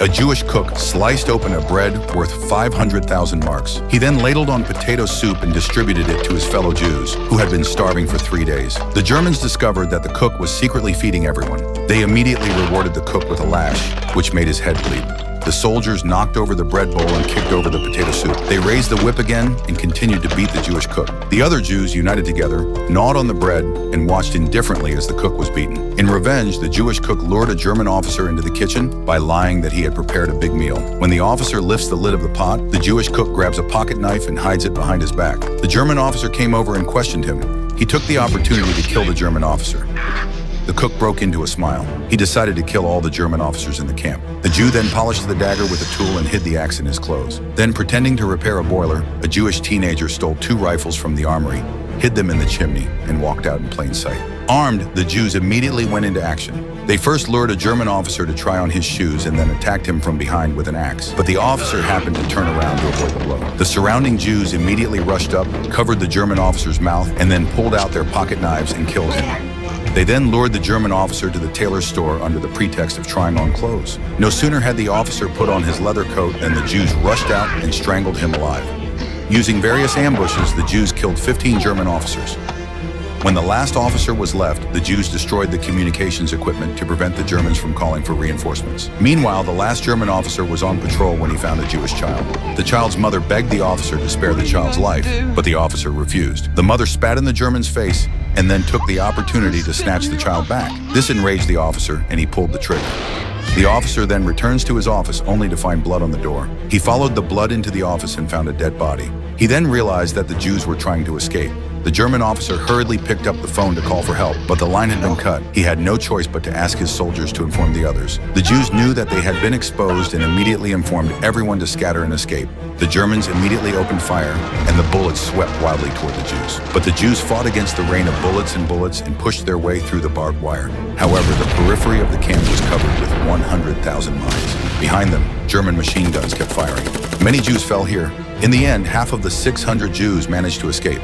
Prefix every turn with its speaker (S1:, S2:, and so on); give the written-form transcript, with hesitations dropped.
S1: A Jewish cook sliced open a bread worth 500,000 marks. He then ladled on potato soup and distributed it to his fellow Jews, who had been starving for 3 days. The Germans discovered that the cook was secretly feeding everyone. They immediately rewarded the cook with a lash, which made his head bleed. The soldiers knocked over the bread bowl and kicked over the potato soup. They raised the whip again and continued to beat the Jewish cook. The other Jews united together, gnawed on the bread, and watched indifferently as the cook was beaten. In revenge, the Jewish cook lured a German officer into the kitchen by lying that he had prepared a big meal. When the officer lifts the lid of the pot, the Jewish cook grabs a pocket knife and hides it behind his back. The German officer came over and questioned him. He took the opportunity to kill the German officer. The cook broke into a smile. He decided to kill all the German officers in the camp. The Jew then polished the dagger with a tool and hid the axe in his clothes. Then, pretending to repair a boiler, a Jewish teenager stole 2 rifles from the armory, hid them in the chimney, and walked out in plain sight. Armed, the Jews immediately went into action. They first lured a German officer to try on his shoes and then attacked him from behind with an axe. But the officer happened to turn around to avoid the blow. The surrounding Jews immediately rushed up, covered the German officer's mouth, and then pulled out their pocket knives and killed him. They then lured the German officer to the tailor's store under the pretext of trying on clothes. No sooner had the officer put on his leather coat than the Jews rushed out and strangled him alive. Using various ambushes, the Jews killed 15 German officers. When the last officer was left, the Jews destroyed the communications equipment to prevent the Germans from calling for reinforcements. Meanwhile, the last German officer was on patrol when he found a Jewish child. The child's mother begged the officer to spare the child's life, but the officer refused. The mother spat in the German's face and then took the opportunity to snatch the child back. This enraged the officer, and he pulled the trigger. The officer then returns to his office only to find blood on the door. He followed the blood into the office and found a dead body. He then realized that the Jews were trying to escape. The German officer hurriedly picked up the phone to call for help, but the line had been cut. He had no choice but to ask his soldiers to inform the others. The Jews knew that they had been exposed and immediately informed everyone to scatter and escape. The Germans immediately opened fire, and the bullets swept wildly toward the Jews. But the Jews fought against the rain of bullets and pushed their way through the barbed wire. However, the periphery of the camp was covered with 100,000 mines. Behind them, German machine guns kept firing. Many Jews fell here. In the end, half of the 600 Jews managed to escape.